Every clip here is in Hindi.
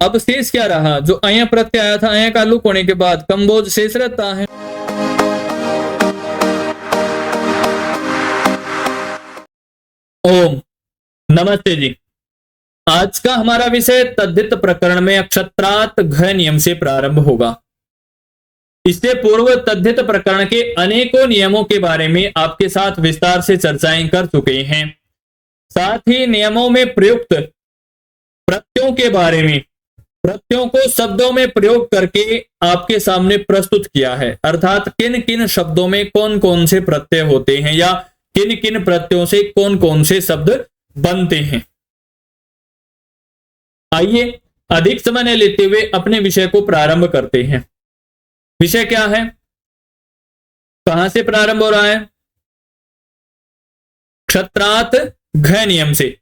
अब शेष क्या रहा, जो अय प्रत्यय आया था, अय का लुक होने के बाद कंबोज शेष रहता है। ओम नमस्ते जी। आज का हमारा विषय तद्धित प्रकरण में अक्षत्रात् घ नियम से प्रारंभ होगा। इससे पूर्व तद्धित प्रकरण के अनेकों नियमों के बारे में आपके साथ विस्तार से चर्चाएं कर चुके हैं। साथ ही नियमों में प्रयुक्त प्रत्ययों के बारे में, प्रत्ययों को शब्दों में प्रयोग करके आपके सामने प्रस्तुत किया है, अर्थात किन किन शब्दों में कौन कौन से प्रत्यय होते हैं या किन किन प्रत्ययों से कौन कौन से शब्द बनते हैं। आइए अधिक समय न लेते हुए अपने विषय को प्रारंभ करते हैं। विषय क्या है, कहां से प्रारंभ हो रहा है? क्षत्रात् घ नियम से।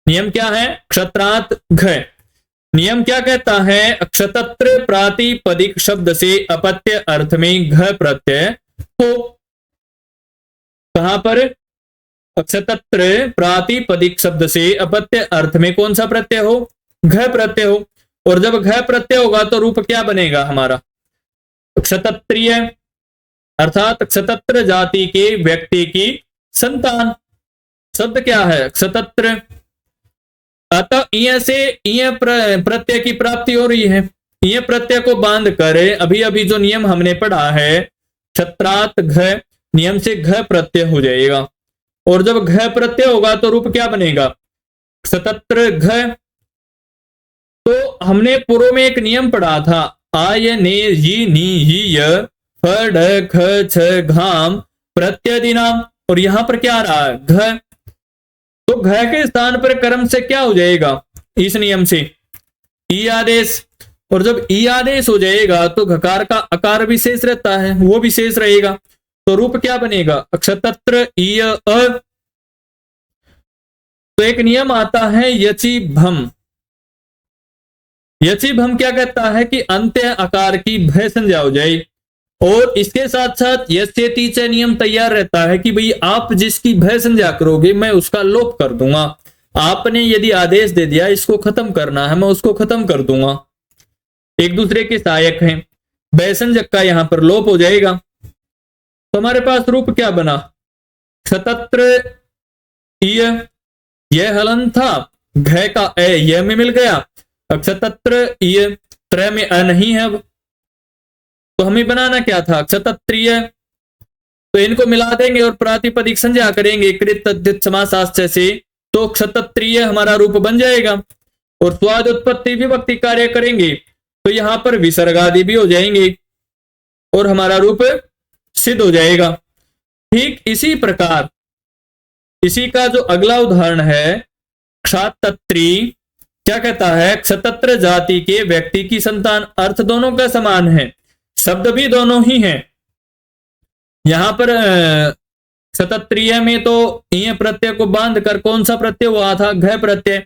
नियम क्या है? क्षत्रात् घ। नियम क्या कहता है? क्षतत्र प्रातिपदिक शब्द से अपत्य अर्थ में घ प्रत्यय हो। कहां पर? क्षतत्र प्रातिपदिक शब्द से अपत्य अर्थ में कौन सा प्रत्यय हो? घ प्रत्यय हो। और जब घ प्रत्यय होगा तो रूप क्या बनेगा हमारा? क्षतत्रिय, अर्थात क्षतत्र जाति के व्यक्ति की संतान। शब्द क्या है? क्षतत्र। अतः इय से इय प्रत्यय की प्राप्ति हो रही है। इय प्रत्यय को बांध कर अभी अभी जो नियम हमने पढ़ा है क्षत्रात् घ, नियम से घ प्रत्यय हो जाएगा। और जब घ प्रत्यय होगा तो रूप क्या बनेगा? क्षतत्र घ। तो हमने पूर्व में एक नियम पढ़ा था, आय ने जी नी ही य फ ढ ख छ घाम प्रत्ययदिनाम। और यहां पर क्या आ रहा है? घ। तो घ के स्थान पर कर्म से क्या हो जाएगा इस नियम से? ई आदेश। और जब ई आदेश हो जाएगा तो घकार का अकार भी शेष रहता है, वो भी शेष रहेगा। तो रूप क्या बनेगा? क्षतत्र ईय अ। तो एक नियम आता है यचि भम। यचि भम क्या कहता है कि अंत्य आकार की भय संज्ञा हो जाए। और इसके साथ साथ यस्येति च नियम तैयार रहता है कि भाई आप जिसकी भय संज्ञा करोगे मैं उसका लोप कर दूंगा। आपने यदि आदेश दे दिया इसको खत्म करना है, मैं उसको खत्म कर दूंगा। एक दूसरे के सहायक हैं। भय संज्ञक का यहां पर लोप हो जाएगा। तो हमारे पास रूप क्या बना? क्षतत्र ईय, यह हलन था, घ का ए यह में मिल गया। क्षतत्र ईय, त्रय में अ नहीं है। अब तो हमें बनाना क्या था? क्षतत्रिय। तो इनको मिला देंगे और प्रातिपदिक संज्ञा करेंगे कृत तद्धित समासाश्च से, तो क्षतत्रिय हमारा रूप बन जाएगा। और स्वाद उत्पत्ति विभक्ति कार्य करेंगे तो यहां पर विसर्ग आदि भी हो जाएंगे और हमारा रूप सिद्ध हो जाएगा। ठीक इसी प्रकार इसी का जो अगला उदाहरण है क्षातत्री, क्या कहता है? क्षतत्र जाति के व्यक्ति की संतान। अर्थ दोनों का समान है, शब्द भी दोनों ही हैं। यहां पर क्षतत्रिय में तो ईय प्रत्यय को बांध कर कौन सा प्रत्यय हुआ था? घ प्रत्यय।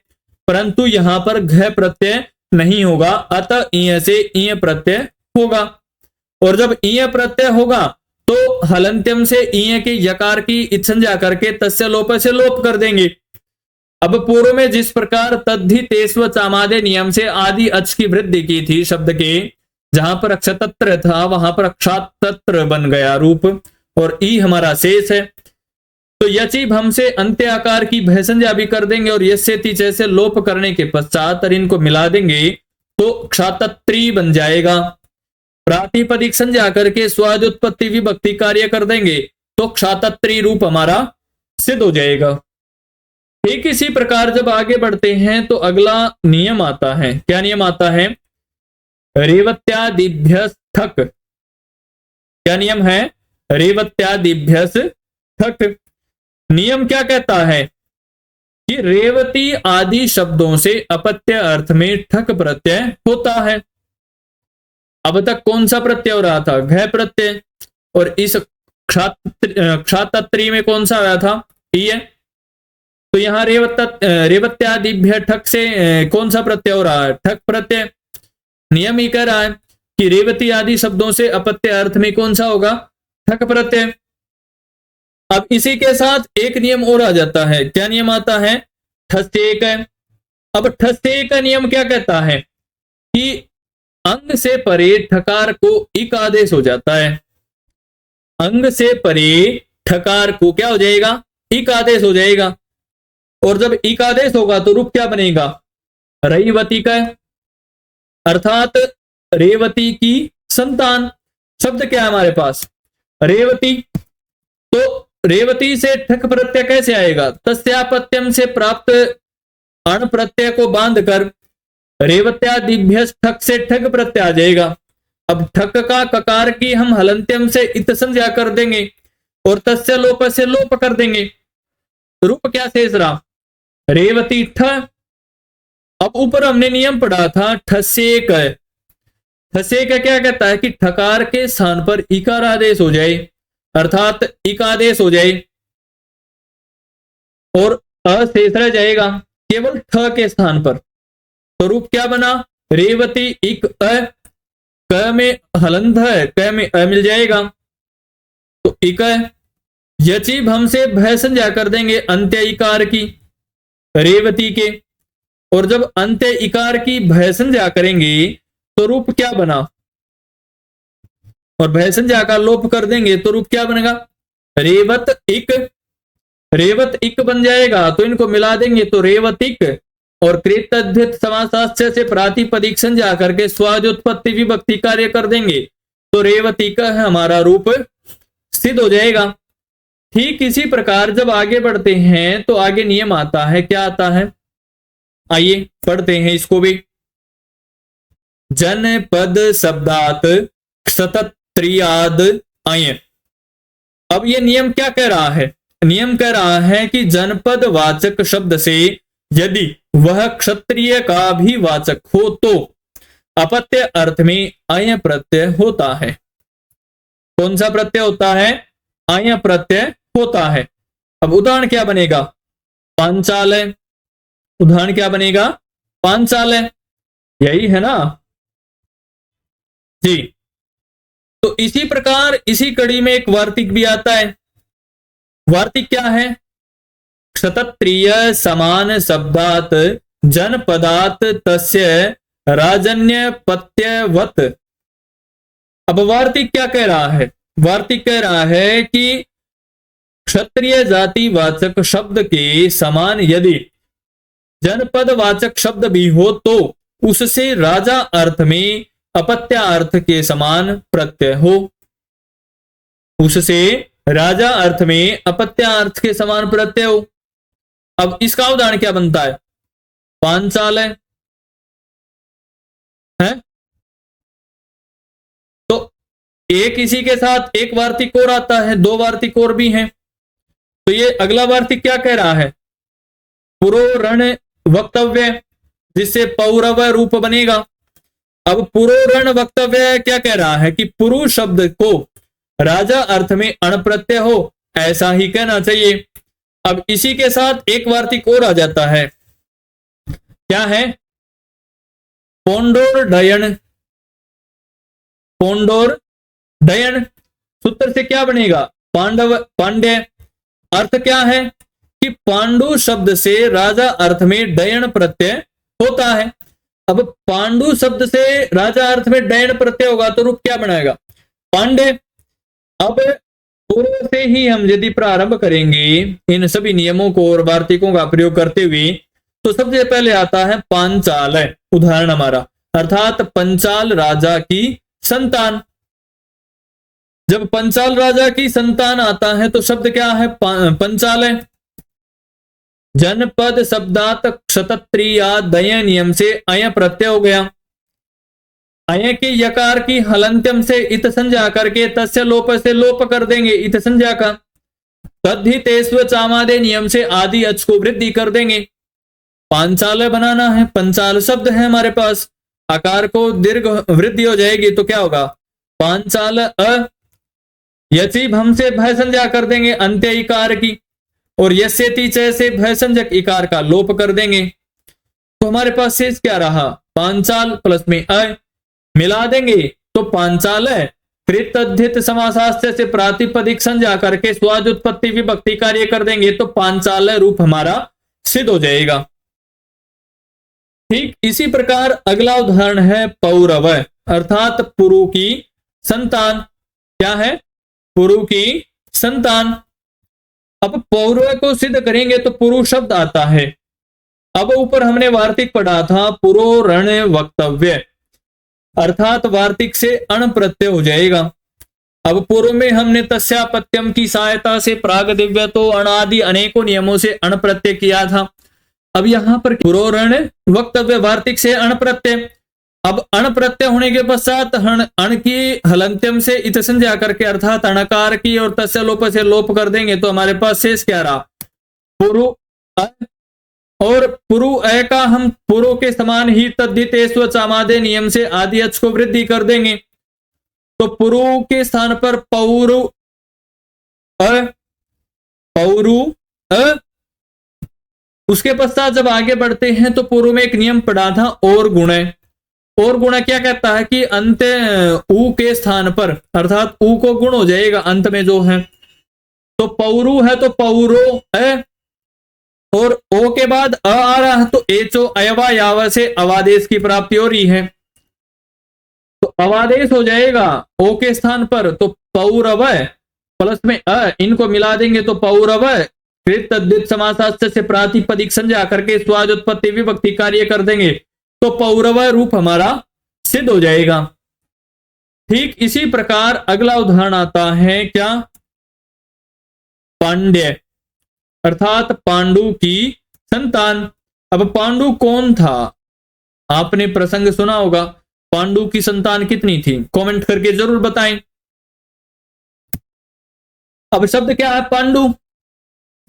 परंतु यहां पर घ प्रत्यय नहीं होगा, अतः ईय से ईय प्रत्यय होगा। और जब ईय प्रत्यय होगा तो हलंत्यम से ईय के यकार की इत्संज्ञा करके तस्य लोप से लोप कर देंगे। अब पूर्व में जिस प्रकार तद्धितेस्व चामादे नियम से आदि अच की वृद्धि की थी शब्द के, जहां पर क्षतत्र था वहां पर क्षातत्र बन गया रूप और ई हमारा शेष है। तो यचि भम से अंत्य आकार की भय संज्ञा भी कर देंगे और यस्येति जैसे लोप करने के पश्चात इनको मिला देंगे तो क्षातत्री बन जाएगा। प्रातिपदिक संज्ञा करके स्वाद उत्पत्ति विभक्ति कार्य कर देंगे तो क्षातत्री रूप हमारा सिद्ध हो जाएगा। ठीक इसी प्रकार जब आगे बढ़ते हैं तो अगला नियम आता है। क्या नियम आता है? रेवत्यादिभ्यस ठक। क्या नियम है? रेवत्यादिभ्यस ठक। नियम क्या कहता है कि रेवती आदि शब्दों से अपत्य अर्थ में ठक प्रत्यय होता है। अब तक कौन सा प्रत्यय हो रहा था? घ प्रत्यय। और इस क्षातत्री में कौन सा आया था? ईय। तो यहां रेवत्यादिभ्य ठक से कौन सा प्रत्यय हो रहा है? ठक प्रत्यय। नियम ही कह रहा है कि रेवती आदि शब्दों से अपत्य अर्थ में कौन सा होगा? ठक प्रत्यय। अब इसी के साथ एक नियम और आ जाता है। क्या नियम आता है? ठस्येक। अब ठस्येक नियम क्या कहता है कि अंग से परे ठकार को इक आदेश हो जाता है। अंग से परे ठकार को क्या हो जाएगा, इक आदेश हो जाएगा। और जब इक आदेश होगा तो रूप क्या बनेगा, रईवती का, अर्थात रेवती की संतान। शब्द क्या है हमारे पास, रेवती। तो रेवती से ठक प्रत्यय कैसे आएगा, तस्यापत्यम से प्राप्त अण प्रत्यय को बांधकर रेवत्यादिभ्य ठक से ठग प्रत्यय आ जाएगा। अब ठक का ककार की हम हलंत्यम से इत संज्ञा कर देंगे और तस्य लोप से लोप कर देंगे। रूप क्या शेष रहा, रेवती ठ। अब ऊपर हमने नियम पढ़ा था ठसेक। ठसेक क्या कहता है कि ठकार के स्थान पर इकार आदेश हो जाए, अर्थात इक आदेश हो जाए और अशेष रह जाएगा केवल ठ के स्थान पर। तो रूप क्या बना, रेवती इक अ, क में हलंत है, क में अ मिल जाएगा तो इक। यचिब हमसे भय संज्ञा कर देंगे अंत्य इकार की रेवती के, और जब अंत्य इकार की भय संज्ञा करेंगे तो रूप क्या बना, और भय संज्ञा का लोप कर देंगे तो रूप क्या बनेगा, रेवत इक। रेवत इक बन जाएगा तो इनको मिला देंगे तो रेवतिक, और कृतद्धित समासास्य से प्रातिपदिक संज्ञा करके स्वादुत्पत्ति विभक्ति कार्य कर देंगे तो रेवतिक हमारा रूप सिद्ध हो जाएगा। ठीक इसी प्रकार जब आगे बढ़ते हैं तो आगे नियम आता है, क्या आता है, आइए पढ़ते हैं इसको भी। जनपद शब्दात क्षतत्रियाद आय। अब ये नियम क्या कह रहा है, नियम कह रहा है कि जनपद वाचक शब्द से यदि वह क्षत्रिय का भी वाचक हो तो अपत्य अर्थ में अय प्रत्यय होता है। कौन सा प्रत्यय होता है, अय प्रत्यय होता है। अब उदाहरण क्या बनेगा, पांचालय। उदाहरण क्या बनेगा, पांचालय, यही है ना जी। तो इसी प्रकार इसी कड़ी में एक वार्तिक भी आता है। वार्तिक क्या है, क्षतत्रिय समान शब्दात जनपदात तस्य राजन्य पत्यवत। अब वार्तिक क्या कह रहा है, वार्तिक कह रहा है कि क्षत्रिय जाति वाचक शब्द के समान यदि जनपद वाचक शब्द भी हो तो उससे राजा अर्थ में अपत्या अर्थ के समान प्रत्यय हो। उससे राजा अर्थ में अपत्या अर्थ के समान प्रत्यय हो। अब इसका उदाहरण क्या बनता है, पांचालय है। तो एक इसी के साथ एक वार्तिक और आता है, दो वार्तिक और भी हैं। तो ये अगला वार्तिक क्या कह रहा है, पुरोरण वक्तव्य, जिससे पौरव रूप बनेगा। अब पुरोरण वक्तव्य क्या कह रहा है कि पुरु शब्द को राजा अर्थ में अण प्रत्यय हो, ऐसा ही कहना चाहिए। अब इसी के साथ एक वार्तिक और आ जाता है, क्या है, पोंडोर डयन। पोंडोर डयन सूत्र से क्या बनेगा, पांडव पांड्य। अर्थ क्या है कि पांडु शब्द से राजा अर्थ में डयन प्रत्यय होता है। अब पांडु शब्द से राजा अर्थ में डयन प्रत्यय होगा तो रूप क्या बनाएगा, पांडे। अब पूर्व से ही हम यदि प्रारंभ करेंगे इन सभी नियमों को और वार्तिकों का प्रयोग करते हुए, तो सबसे पहले आता है पांचालय उदाहरण हमारा, अर्थात पंचाल राजा की संतान। जब पंचाल राजा की संतान आता है तो शब्द क्या है, पंचालय। जनपद शब्दात क्षतत्रियादय नियम से अय प्रत्यय हो गया। अय के यकार की हलंत्यम से इत संज्ञा करके तस्य लोप से लोप कर देंगे इत संज्ञा का। तद्धितेस्व चामादे नियम से आदि अच को वृद्धि कर देंगे। पांचाल बनाना है, पंचाल शब्द है हमारे पास, आकार को दीर्घ वृद्धि हो जाएगी तो क्या होगा, पांचाल अ। यचिब हमसे भय संज्ञा कर देंगे अंत्य इकार की, और यस्यति च से भय संज्ञक इकार का लोप कर देंगे। तो हमारे पास शेष क्या रहा, पांचाल प्लस में अ मिला देंगे तो पांचाल है। कृतद्धित समासास्य से प्रातिपदिक संज्ञा करके स्वाद उत्पत्ति विभक्ति कार्य कर देंगे तो पांचाल रूप हमारा सिद्ध हो जाएगा। ठीक इसी प्रकार अगला उदाहरण है पौरव, अर्थात पुरु की संतान। क्या है? पुरु की संतान। अब पौरव को सिद्ध करेंगे तो पुरु शब्द आता है। अब ऊपर हमने वार्तिक पढ़ा था पुरोरण वक्तव्य, अर्थात वार्तिक से अण प्रत्यय हो जाएगा। अब पूर्व में हमने तस्यापत्यम की सहायता से प्राग दिव्य तो अणादि अनेकों नियमों से अण प्रत्यय किया था। अब यहां पर पुरोरण वक्तव्य वार्तिक से अण प्रत्यय। अब अण प्रत्यय होने के पश्चात अण की हलंत्यम से इत संज्ञा करके अर्थात अणकार की और तस्य लोप से लोप कर देंगे तो हमारे पास शेष क्या रहा? पुरु अ, और पुरु अ का हम पुरु के समान ही तद्धितेष्व चामादे नियम से आदि अच को वृद्धि कर देंगे तो पुरु के स्थान पर पौरु अ, पौरु अ। उसके पश्चात जब आगे बढ़ते हैं तो पूर्व में एक नियम पढ़ा था और गुण। और गुण क्या कहता है कि अंत ऊ के स्थान पर अर्थात ऊ को गुण हो जाएगा अंत में जो है, तो पौरु है तो पौरो है, और ओ के बाद अ आ रहा है तो एचो अयवा यावा से अवादेश की प्राप्ति हो रही है, तो अवादेश हो जाएगा ओ के स्थान पर। तो पौरव प्लस में अ इनको मिला देंगे तो पौरव कृत तद्धित समासास्त्र से प्रातिपदिक संज्ञा करके स्वाद उत्पत्ति विभक्ति कार्य कर देंगे तो पौरव रूप हमारा सिद्ध हो जाएगा। ठीक इसी प्रकार अगला उदाहरण आता है क्या? पांड्य, अर्थात पांडु की संतान। अब पांडु कौन था? आपने प्रसंग सुना होगा। पांडु की संतान कितनी थी? कमेंट करके जरूर बताएं। अब शब्द क्या है? पांडु।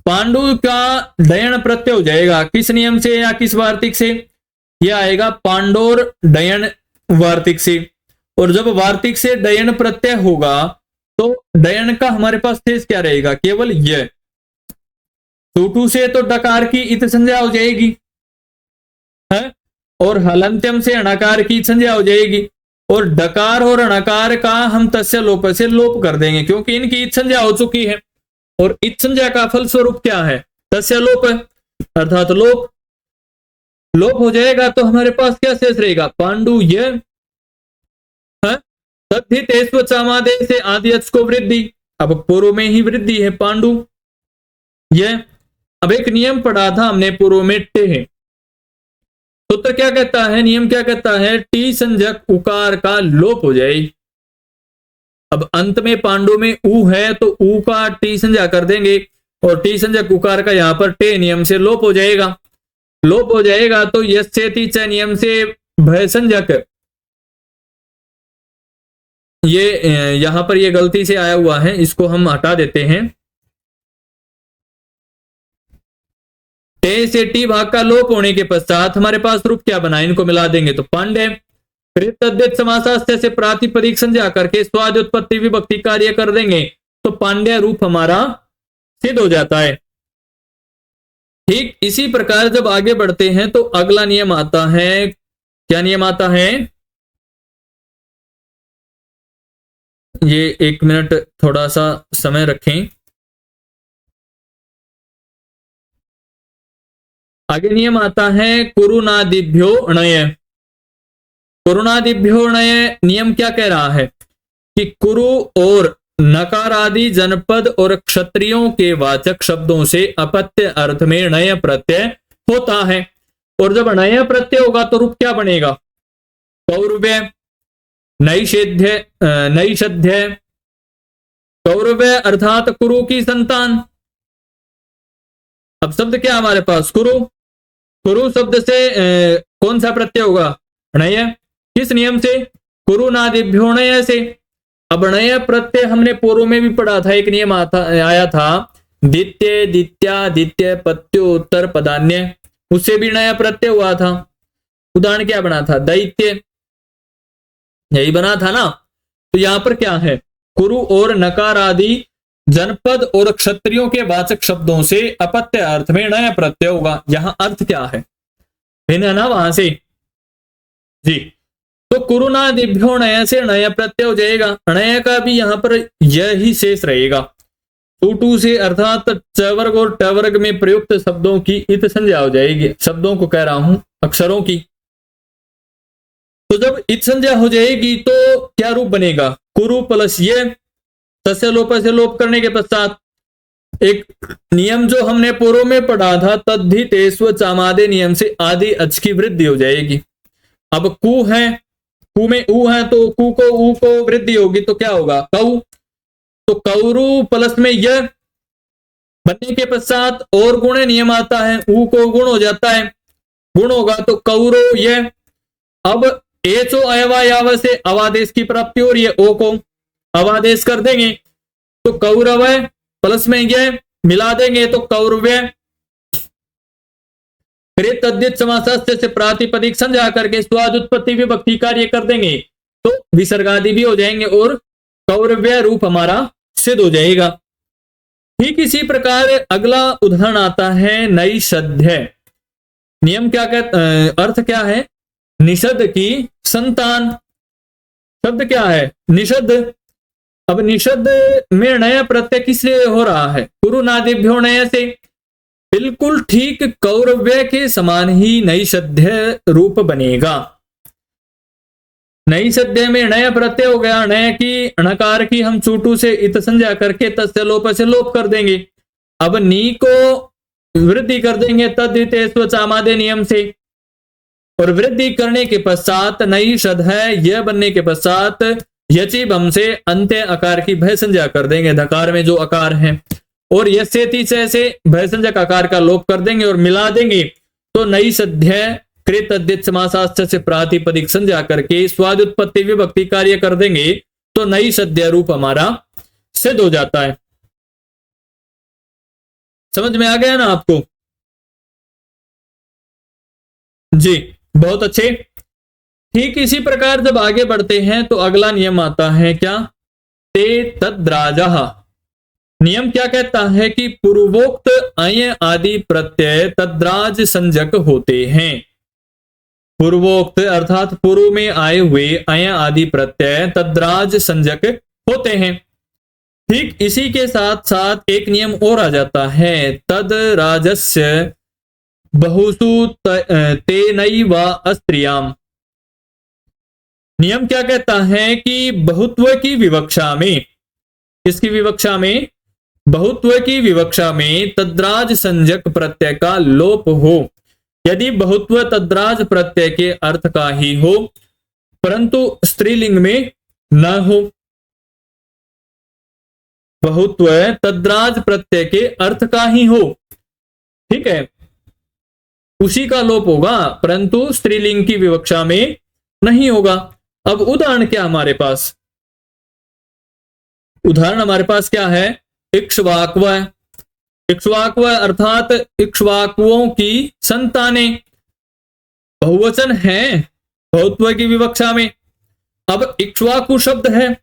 पांडु का डयन प्रत्यय हो जाएगा किस नियम से या किस वार्तिक से? यह आएगा पांडोर डयन वार्तिक से। और जब वार्तिक से डयन प्रत्यय होगा तो डयन का हमारे पास शेष क्या रहेगा? केवल यह। टूटू से तो डकार की इत संज्ञा हो जाएगी है, और हलंत्यम से अणकार की संज्ञा हो जाएगी, और डकार और अणकार का हम तस्य लोप से लोप कर देंगे क्योंकि इनकी इत संज्ञा हो चुकी है। और इत संज्ञा का फल स्वरूप क्या है? तस्य लोप, अर्थात लोप। लोप हो जाएगा तो हमारे पास क्या शेष रहेगा? पांडु यह तद्धितेष्व चामादे से आदि अच को वृद्धि। अब पूर्व में ही वृद्धि है पांडु यह। अब एक नियम पढ़ा था हमने पूर्व में टे है, सूत्र क्या कहता है? नियम क्या कहता है? टी संज्ञक उकार का लोप हो जाए। अब अंत में पांडु में ऊ है तो ऊ का टी संज्ञा कर देंगे और टी संज्ञक उकार का यहां पर टे नियम से लोप हो जाएगा। लोप हो जाएगा तो यस्येति च नियम से भय संज्ञक, ये यहां पर ये गलती से आया हुआ है, इसको हम हटा देते हैं। टे से टी भाग का लोप होने के पश्चात हमारे पास रूप क्या बना? इनको मिला देंगे तो पांडे। फिर तद्धित समासास्त्र से प्रातिपदिक संज्ञा करके स्वाद उत्पत्ति विभक्ति कार्य कर देंगे तो पांड्य रूप हमारा सिद्ध हो जाता है। ठीक इसी प्रकार जब आगे बढ़ते हैं तो अगला नियम आता है। क्या नियम आता है? ये एक मिनट थोड़ा सा समय रखें। आगे नियम आता है कुरुनादिभ्यो अणय। कुरुनादिभ्यो अणय नियम क्या कह रहा है कि कुरु और नकार आदि जनपद और क्षत्रियों के वाचक शब्दों से अपत्य अर्थ में नय प्रत्यय होता है। और जब नय प्रत्यय होगा तो रूप क्या बनेगा? कौरव्य, नैषेध्य, नैषध्य। कौरव्य अर्थात कुरु की संतान। अब शब्द क्या हमारे पास? कुरु। कुरु शब्द से कौन सा प्रत्यय होगा? नय। किस नियम से? कुरुनादिभ्यो नय से। अब नय प्रत्यय हमने पूर्व में भी पढ़ा था, एक नियम आया था द्वितीय द्वितीया द्वितीय पत्योत्तर पदान्य, उससे भी नया प्रत्यय हुआ था। उदाहरण क्या बना था? दैत्य, यही बना था ना। तो यहां पर क्या है? कुरु और नकार आदि जनपद और क्षत्रियों के वाचक शब्दों से अपत्य अर्थ में नया प्रत्यय होगा। यहां अर्थ क्या है? भिन्न है ना वहां से जी। तो कुरुनादिभ्यो नय से नया प्रत्यय हो जाएगा। नय का भी यहां पर यह ही शेष रहेगा। टू से अर्थात च वर्ग और ट वर्ग में प्रयुक्त शब्दों की इत संज्ञा हो जाएगी। शब्दों को कह रहा हूं, अक्षरों की। तो जब इत संज्ञा हो जाएगी तो क्या रूप बनेगा? कुरु प्लस ये, तस्य लोप से लोप करने के पश्चात एक नियम जो हमने पूर्व में पढ़ा था, तद्धि तेस्व चामादे नियम से आदि अच की वृद्धि हो जाएगी। अब कु है, कु में उ है तो कु को उ को वृद्धि होगी तो क्या होगा? कौ। तो कौरु प्लस में यह बनने के पश्चात और गुण नियम आता है, उ को गुण हो जाता है, गुण होगा तो कौरो यह। अब एचो अयवायाव से अवादेश की प्राप्ति हो रही है, ओ को अवादेश कर देंगे तो कौरव प्लस में यह मिला देंगे तो कौरव्य। फिर तद्धित समासास्त्र से प्रातिपदिक संज्ञा करके स्वाद उत्पत्ति विभक्ति कार्य कर देंगे तो विसर्गादि भी हो जाएंगे और कौरव्य रूप हमारा सिद्ध हो जाएगा। ठीक इसी प्रकार अगला उदाहरण आता है नैषध्य। नियम क्या कहता, अर्थ क्या है? निषद की संतान। शब्द क्या है? निषद। अब निषद में नया प्रत्यय किससे हो रहा है? कुरुनादिभ्यो नय से। बिल्कुल ठीक कौरव्य के समान ही नैषध्य रूप बनेगा। नैषध्य में नया प्रत्यय हो गया, नय की णकार की हम चूटू से इत संज्ञा करके तस्य लोप से लोप कर देंगे। अब नी को वृद्धि कर देंगे तद्धितेस्व चामादे नियम से, और वृद्धि करने के पश्चात नैषध है यह बनने के पश्चात यची बम से अंत्य आकार की भय संज्ञा कर देंगे, धकार में जो आकार है, और यस्येति से भय संज्ञक आकार का लोप कर देंगे और मिला देंगे तो नैषध्य कृत अद्धित समासास्त्र से प्रातिपदिक संज्ञा करके स्वाद उत्पत्ति विभक्ति कार्य कर देंगे तो नैषध्य रूप हमारा सिद्ध हो जाता है। समझ में आ गया ना आपको? जी बहुत अच्छे। ठीक इसी प्रकार जब आगे बढ़ते हैं तो अगला नियम आता है क्या? ते तद्राजः। नियम क्या कहता है कि पूर्वोक्त अय आदि प्रत्यय तद्राज संज्ञक होते हैं। पूर्वोक्त अर्थात पूर्व में आए हुए अय आदि प्रत्यय तद्राज संज्ञक होते हैं। ठीक इसी के साथ साथ एक नियम और आ जाता है, तद्राजस्य बहुसु तेनैव अस्त्रियाम। नियम क्या कहता है कि बहुत्व की विवक्षा में, किसकी विवक्षा में? बहुत्व की विवक्षा में तद्राज संज्ञक प्रत्यय का लोप हो। यदि बहुत्व तद्राज प्रत्यय के अर्थ का ही हो परंतु स्त्रीलिंग में न हो, बहुत्व तद्राज प्रत्यय के अर्थ का ही हो, ठीक है, उसी का लोप होगा परंतु स्त्रीलिंग की विवक्षा में नहीं होगा। अब उदाहरण क्या हमारे पास? उदाहरण हमारे पास क्या है? इक्ष्वाक्व। इक्ष्वाक्व अर्थात इक्ष्वाकुओं की संतानें, बहुवचन है बहुत्व की विवक्षा में। अब इक्ष्वाकु शब्द है,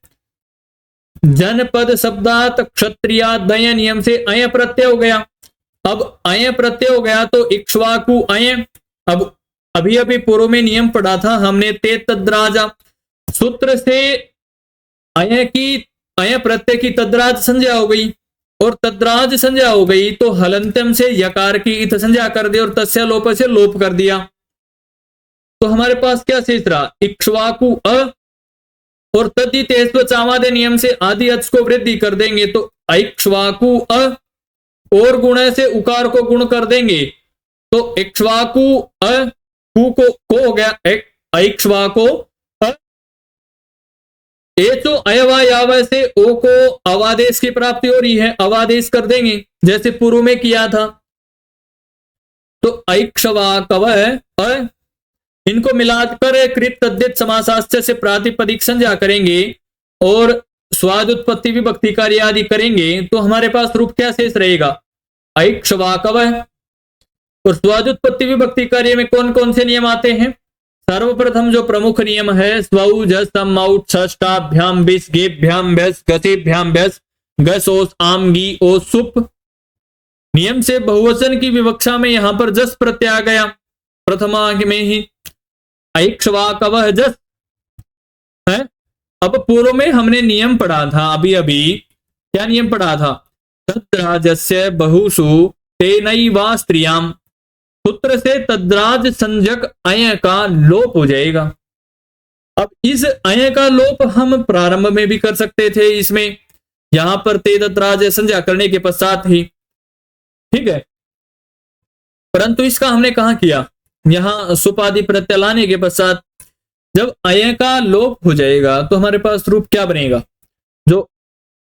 जनपद शब्दात क्षत्रियादय नियम से अय प्रत्यय हो गया। अब अय प्रत्यय हो गया तो इक्ष्वाकु अय। अब अभी अभी पूर्व में नियम पढ़ा था हमने, ते तद्राजा सूत्र से अय प्रत्यय की तद्राज संज्ञा हो गई, और तद्राज संज्ञा हो गई तो हलंत्यम से यकार की इत संज्ञा कर दी और तस्य लोप से लोप कर दिया। तो हमारे पास क्या शेष रहा? इक्ष्वाकु अ, और तद्धितेस्व चामादे नियम से आदि अच को वृद्धि कर देंगे तो ऐक्ष्वाकु अ, और गुण से उकार को गुण कर देंगे तो इक्ष्वाकु अ, कु को हो गया ऐक्ष्वाको अ। ए तो अयवायाव से ओ को अवादेश की प्राप्ति हो रही है, अवादेश कर देंगे जैसे पूर्व में किया था। तो ऐक्ष्वाकव अ, इनको मिलाकर कृत तद्धित समासास्त्र से प्रातिपदिक संज्ञा करेंगे और स्वाद उत्पत्ति विभक्ति कार्य आदि करेंगे तो हमारे पास रूप क्या शेष रहेगा? ऐक्ष्वाकव। और स्वाद उत्पत्ति विभक्ति कार्य में कौन कौन से नियम आते हैं? सर्वप्रथम जो प्रमुख नियम है स्वौ जस सम औट षष्टाभ्याम बिस गेभ्याम व्यस गसेभ्याम व्यस गस ओस आम गी ओ सुप। नियम से बहुवचन की विवक्षा में यहां पर जस प्रत्यय आ गया प्रथमा में ही, ऐक्ष्वाकव जस है। अब पूर्व में हमने नियम पढ़ा था, अभी अभी क्या नियम पढ़ा था? तद्राजस्य बहुषु तेनैव स्त्रियाम। सूत्र से तद्राज संज्ञक अय का लोप हो जाएगा। अब इस अय का लोप हम प्रारंभ में भी कर सकते थे, इसमें यहां पर ते तद्राज संज्ञा करने के पश्चात ही, ठीक है, परंतु इसका हमने कहा किया, यहां सुपादि प्रत्यय लाने के पश्चात जब अय का लोप हो जाएगा तो हमारे पास रूप क्या बनेगा, जो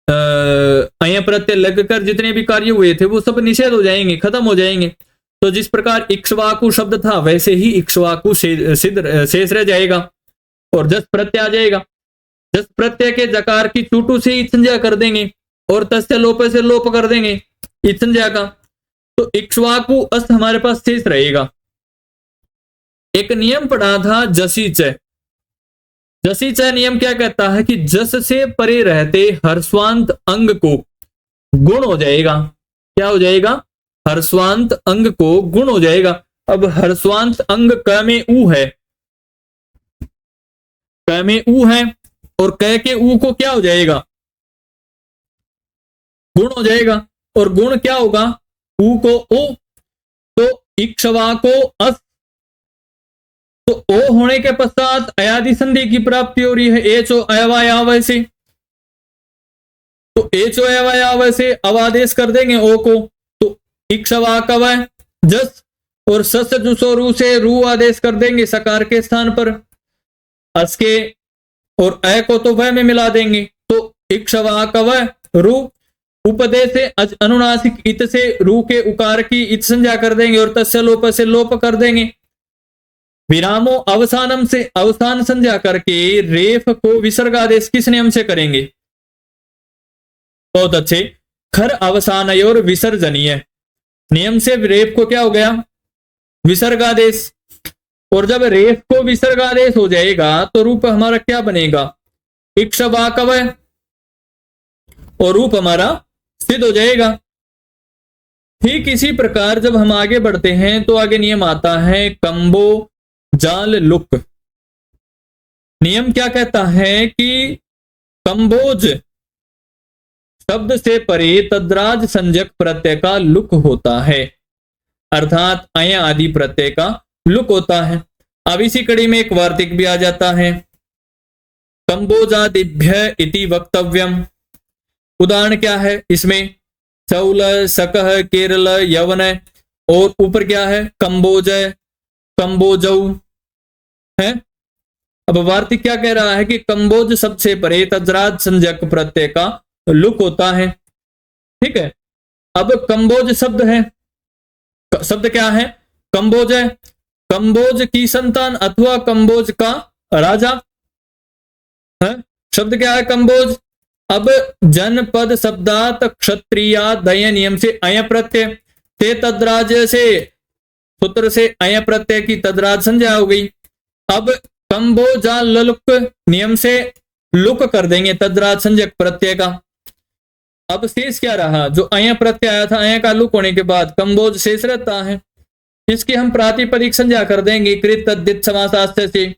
अय प्रत्यय लगकर जितने भी कार्य हुए थे वो सब निषेध हो जाएंगे, खत्म हो जाएंगे। तो जिस प्रकार इक्ष्वाकु शब्द था वैसे ही इक्ष्वाकु शेष रह जाएगा और जस प्रत्यय आ जाएगा। जस प्रत्यय के जकार की चूटू से इत संज्ञा कर देंगे और तस्य लोप से लोप कर देंगे इत संज्ञा का, तो इक्ष्वाकु अस्त हमारे पास शेष रहेगा। एक नियम पढ़ा था जसी च। जसी च नियम क्या कहता है कि जस से परे रहते हर्स्वांत अंग को गुण हो जाएगा। क्या हो जाएगा? हर्स्वांत अंग को गुण हो जाएगा। अब हर्स्वांत अंग क में ऊ है, क में ऊ है और क के ऊ को क्या हो जाएगा? गुण हो जाएगा। और गुण क्या होगा? ऊ को ओ, तो इक्ष्वा को अस, तो ओ होने के पश्चात अयादि संधि की प्राप्ति हो रही है। एचो अयवायावय से, तो एचो अयवायावय से अवादेश कर देंगे ओ को, तो इक्ष्वा कवय जस और सस जुसो रू से रू आदेश कर देंगे सकार के स्थान पर, अस के और अय को तो वह में मिला देंगे, तो इक्ष्वा कवय रू। उपदे से अनुनासिक इत से रू के उकार की इत संज्ञा कर देंगे और तस्य लोप से लोप कर देंगे। विरामो अवसानम से अवसान संज्ञा करके रेफ को विसर्ग आदेश किस नियम से करेंगे? बहुत अच्छे, खर अवसानय और विसर्जनीय नियम से रेफ को क्या हो गया? विसर्ग आदेश। और जब रेफ को विसर्ग आदेश हो जाएगा तो रूप हमारा क्या बनेगा? इक्ष्वा कवय, और रूप हमारा सिद्ध हो जाएगा। ठीक इसी प्रकार जब हम आगे बढ़ते हैं तो आगे नियम आता है कंबो जाल लुक। नियम क्या कहता है कि कंबोज शब्द से परे तद्राज संज्ञक प्रत्यय का लुक होता है, अर्थात अय आदि प्रत्यय का लुक होता है। अब इसी कड़ी में एक वार्तिक भी आ जाता है, कंबोजादिभ्य इति वक्तव्यम। उदाहरण क्या है इसमें? चौल, सकह, केरल, यवन, और ऊपर क्या है? कंबोज, कंबोजऊ है। अब वार्तिक क्या कह रहा है कि कंबोज शब्द से परे तद्राज संज्ञक प्रत्यय का लुक होता है। ठीक है, अब कंबोज शब्द है, शब्द क्या है? कंबोज है। कंबोज की संतान अथवा कंबोज का राजा है। शब्द क्या है? कंबोज। अब जनपद शब्दात क्षत्रिया दय नियम से अय प्रत्यय, ते तद्राज से सूत्र से अय प्रत्यय की तद्राज संज्ञा हो गई। अब कंबोजा लुक नियम से लुक कर देंगे तद्राज संज्ञक प्रत्यय का। अब शेष क्या रहा? जो अय प्रत्यय आया था, अय का लुक होने के बाद कंबोज शेष रहता है, इसकी हम प्रातिपदिक संज्ञा कर देंगे कृत तद्धित समासास्थ से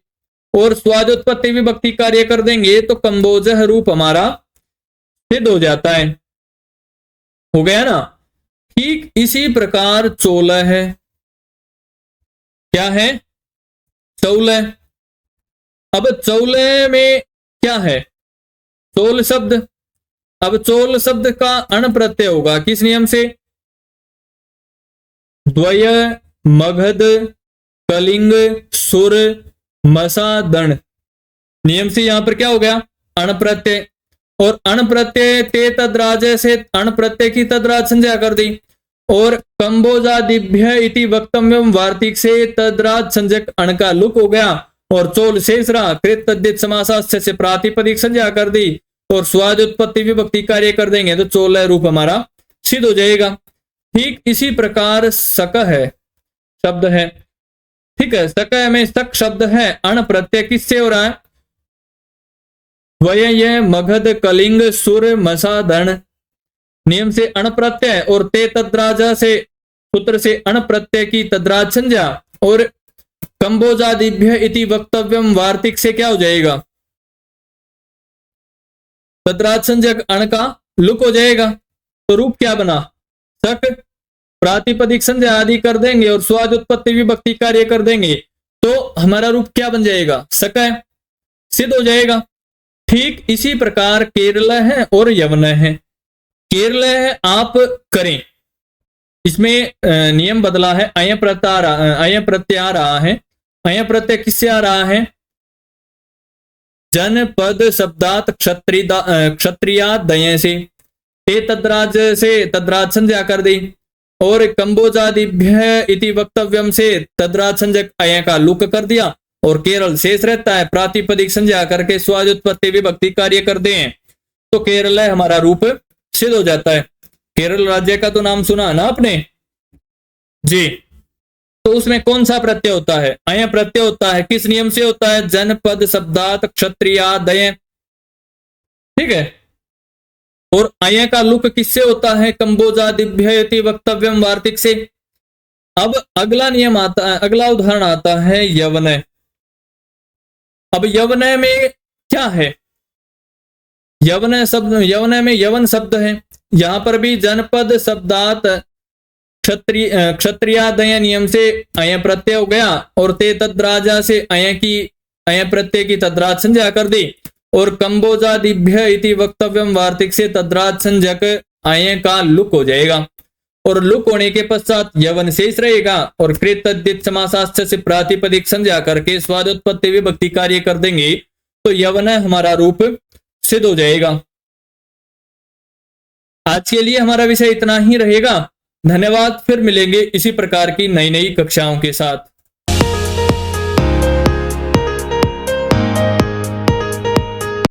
और स्वादुत्पत्ति विभक्ति कार्य कर देंगे, तो कंबोज रूप हमारा सिद्ध हो जाता है। हो गया ना? ठीक इसी प्रकार चोल है। क्या है? चौल। अब चौल में क्या है? चोल शब्द। अब चोल शब्द का अण प्रत्यय होगा किस नियम से? द्वय, मगध, कलिंग, सुर, मसा, दण नियम से यहां पर क्या हो गया? अण प्रत्यय। और अण प्रत्यय ते तद्राज से अण प्रत्यय की तद्राज संज्ञा कर दी। और कंबोजादिभ्य इति वक्तव्यम वार्तिक से तद्राज संज्ञक अण का लुक हो गया और चोल शेष रहा। कृत तद्धित समासास्थ से प्रातिपदिक संज्ञा कर दी और स्वाद उत्पत्ति विभक्ति कार्य कर देंगे तो चोल रूप हमारा सिद्ध हो जाएगा। ठीक इसी प्रकार सक है शब्द है। ठीक है, सक में सक शब्द है, अण प्रत्यय किससे हो रहा है? द्वय, मगध, कलिंग, सुर, मसा, दण नियम से अण प्रत्यय और ते तद्राजा से सूत्र से अण प्रत्यय की तद्राज संज्ञा और कंबोजादिभ्य इति वक्तव्यम वार्तिक से क्या हो जाएगा? तद्राज संज्ञक अण का लुक हो जाएगा। तो रूप क्या बना? सक प्रातिपदिक संज्ञा आदि कर देंगे और स्वाद उत्पत्ति विभक्ति कार्य कर देंगे तो हमारा रूप क्या बन जाएगा? सकय, सिद्ध हो जाएगा। ठीक इसी प्रकार केरल है और यवन है। केरल है आप करें, इसमें नियम बदला है, अय प्रत्यय आ रहा है। अय प्रत्यय किससे आ रहा है? जनपद शब्दात क्षत्रियादय से, ते तद्राज से तद्राज संज्ञा कर दी और कंबोजादिभ्य इति वक्तव्यम से तद्राज संज्ञक अय का लुक कर दिया और केरल शेष रहता है। प्रातिपदिक संज्ञा करके स्वाद उत्पत्ति विभक्ति कार्य कर दें तो केरल हमारा रूप सिद्ध हो जाता है। केरल राज्य का तो नाम सुना ना आपने जी, तो उसमें कौन सा प्रत्यय होता है? अय प्रत्यय होता है। किस नियम से होता है? जनपद शब्दात क्षत्रियादय, ठीक है। और अय का लुक किससे होता है? कंबोजादिभ्य वक्तव्यम वार्तिक से। अब अगला नियम आता है, अगला उदाहरण आता है यवनय। अब यवनय में क्या है? यवनय शब्द, यवनय में यवन शब्द है। यहां पर भी जनपद शब्दात क्षत्रियादय नियम से अय प्रत्यय हो गया और ते तद्राजा से अय प्रत्यय की तद्राज संज्ञा कर दी और कंबोजादिभ्य इति वक्तव्यम वार्तिक से तद्राज संज्ञक अय का लुक हो जाएगा और लुक होने के पश्चात यवन शेष रहेगा और कृत तद्धित समासाश्च से प्रातिपदिक संज्ञा करके स्वादोत्पत्ति विभक्ति कार्य कर देंगे तो यवन हमारा रूप सिद्ध हो जाएगा। आज के लिए हमारा विषय इतना ही रहेगा। धन्यवाद, फिर मिलेंगे इसी प्रकार की नई नई कक्षाओं के साथ।